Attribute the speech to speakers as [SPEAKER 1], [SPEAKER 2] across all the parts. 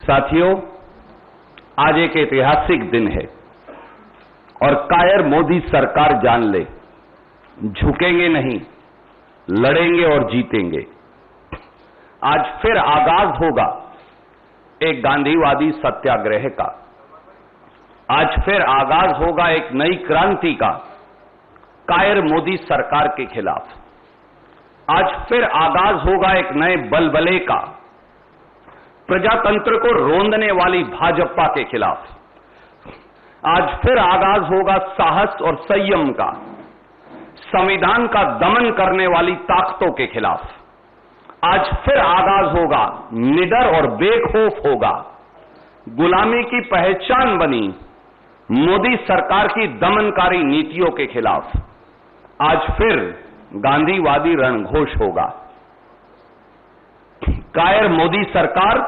[SPEAKER 1] साथियों, आज एक ऐतिहासिक दिन है और कायर मोदी सरकार जान ले, झुकेंगे नहीं, लड़ेंगे और जीतेंगे। आज फिर आगाज होगा एक गांधीवादी सत्याग्रह का। आज फिर आगाज होगा एक नई क्रांति का कायर मोदी सरकार के खिलाफ। आज फिर आगाज होगा एक नए बलबले का प्रजातंत्र को रोंदने वाली भाजपा के खिलाफ। आज फिर आगाज होगा साहस और संयम का, संविधान का दमन करने वाली ताकतों के खिलाफ। आज फिर आगाज होगा निडर और बेखौफ होगा गुलामी की पहचान बनी मोदी सरकार की दमनकारी नीतियों के खिलाफ। आज फिर गांधीवादी रणघोष होगा। कायर मोदी सरकार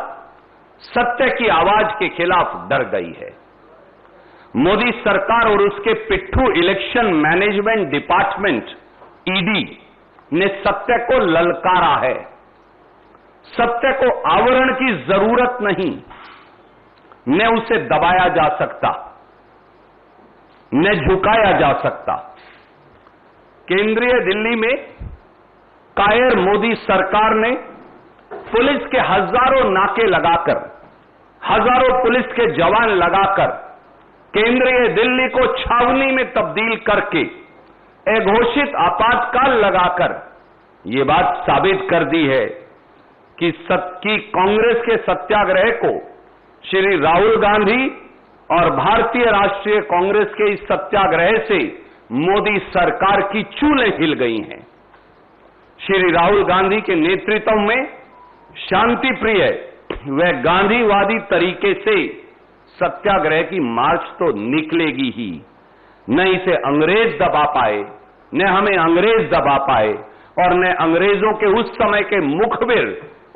[SPEAKER 1] सत्य की आवाज के खिलाफ डर गई है। मोदी सरकार और उसके पिट्ठू इलेक्शन मैनेजमेंट डिपार्टमेंट ईडी ने सत्य को ललकारा है। सत्य को आवरण की जरूरत नहीं, न उसे दबाया जा सकता, न झुकाया जा सकता। केंद्रीय दिल्ली में कायर मोदी सरकार ने पुलिस के हजारों नाके लगाकर, हजारों पुलिस के जवान लगाकर केंद्रीय दिल्ली को छावनी में तब्दील करके अघोषित आपातकाल लगाकर ये बात साबित कर दी है कि कांग्रेस के सत्याग्रह को श्री राहुल गांधी और भारतीय राष्ट्रीय कांग्रेस के इस सत्याग्रह से मोदी सरकार की चूलें हिल गई हैं। श्री राहुल गांधी के नेतृत्व में शांति प्रिय व गांधीवादी तरीके से सत्याग्रह की मार्च तो निकलेगी ही। न इसे अंग्रेज दबा पाए, न हमें अंग्रेज दबा पाए और न अंग्रेजों के उस समय के मुखबिर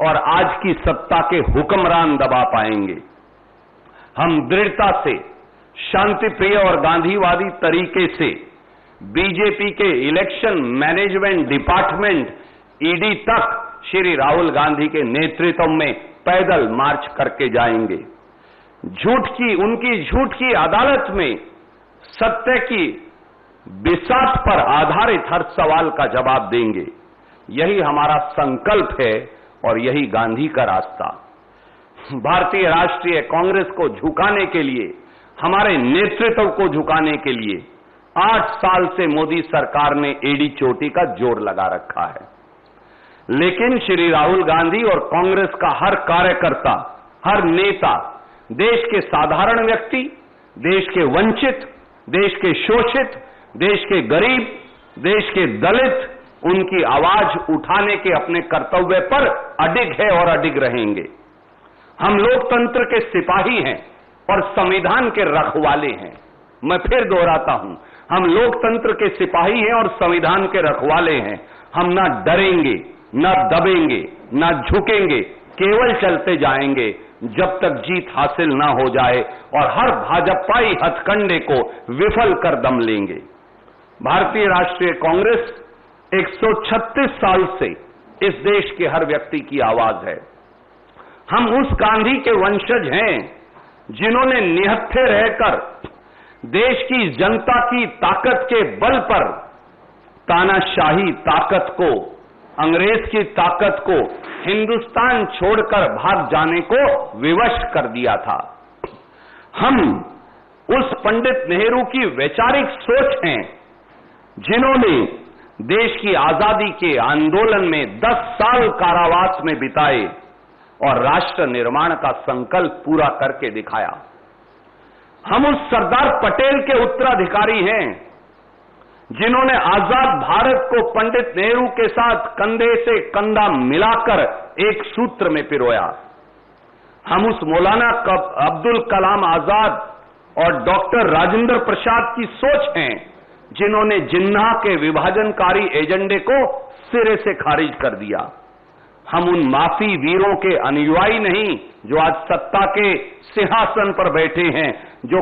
[SPEAKER 1] और आज की सत्ता के हुक्मरान दबा पाएंगे। हम दृढ़ता से शांति प्रिय और गांधीवादी तरीके से बीजेपी के इलेक्शन मैनेजमेंट डिपार्टमेंट ईडी तक श्री राहुल गांधी के नेतृत्व में पैदल मार्च करके जाएंगे। उनकी झूठ की अदालत में सत्य की बिसात पर आधारित हर सवाल का जवाब देंगे। यही हमारा संकल्प है और यही गांधी का रास्ता। भारतीय राष्ट्रीय कांग्रेस को झुकाने के लिए, हमारे नेतृत्व को झुकाने के लिए 8 साल से मोदी सरकार ने एड़ी चोटी का जोर लगा रखा है। लेकिन श्री राहुल गांधी और कांग्रेस का हर कार्यकर्ता, हर नेता देश के साधारण व्यक्ति, देश के वंचित, देश के शोषित, देश के गरीब, देश के दलित, उनकी आवाज उठाने के अपने कर्तव्य पर अडिग है और अडिग रहेंगे। हम लोकतंत्र के सिपाही हैं और संविधान के रखवाले हैं। मैं फिर दोहराता हूं, हम लोकतंत्र के सिपाही हैं और संविधान के रखवाले हैं। हम ना डरेंगे, ना दबेंगे, ना झुकेंगे, केवल चलते जाएंगे जब तक जीत हासिल ना हो जाए और हर भाजपाई हथकंडे को विफल कर दम लेंगे। भारतीय राष्ट्रीय कांग्रेस 136 साल से इस देश के हर व्यक्ति की आवाज है। हम उस गांधी के वंशज हैं जिन्होंने निहत्थे रहकर देश की जनता की ताकत के बल पर तानाशाही ताकत को, अंग्रेज की ताकत को हिंदुस्तान छोड़कर भाग जाने को विवश कर दिया था। हम उस पंडित नेहरू की वैचारिक सोच हैं जिन्होंने देश की आजादी के आंदोलन में 10 साल कारावास में बिताए और राष्ट्र निर्माण का संकल्प पूरा करके दिखाया। हम उस सरदार पटेल के उत्तराधिकारी हैं जिन्होंने आजाद भारत को पंडित नेहरू के साथ कंधे से कंधा मिलाकर एक सूत्र में पिरोया। हम उस मौलाना अब्दुल कलाम आजाद और डॉक्टर राजेंद्र प्रसाद की सोच हैं जिन्होंने जिन्ना के विभाजनकारी एजेंडे को सिरे से खारिज कर दिया। हम उन माफी वीरों के अनुयायी नहीं जो आज सत्ता के सिंहासन पर बैठे हैं, जो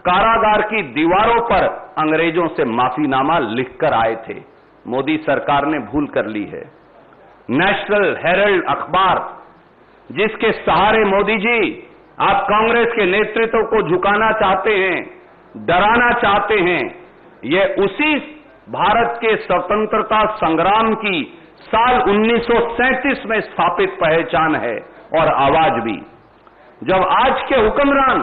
[SPEAKER 1] कारागार की दीवारों पर अंग्रेजों से माफीनामा लिखकर आए थे। मोदी सरकार ने भूल कर ली है। नेशनल हेरल्ड अखबार जिसके सहारे मोदी जी आप कांग्रेस के नेतृत्व को झुकाना चाहते हैं, डराना चाहते हैं, यह उसी भारत के स्वतंत्रता संग्राम की साल 1937 में स्थापित पहचान है और आवाज भी। जब आज के हुक्मरान,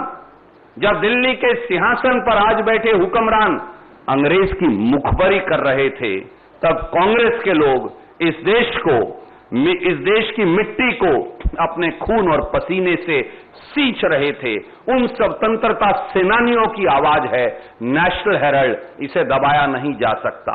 [SPEAKER 1] जब दिल्ली के सिंहासन पर आज बैठे हुक्मरान अंग्रेज की मुखबरी कर रहे थे, तब कांग्रेस के लोग इस देश की मिट्टी को अपने खून और पसीने से सींच रहे थे। उन स्वतंत्रता सेनानियों की आवाज है नेशनल हेराल्ड, इसे दबाया नहीं जा सकता।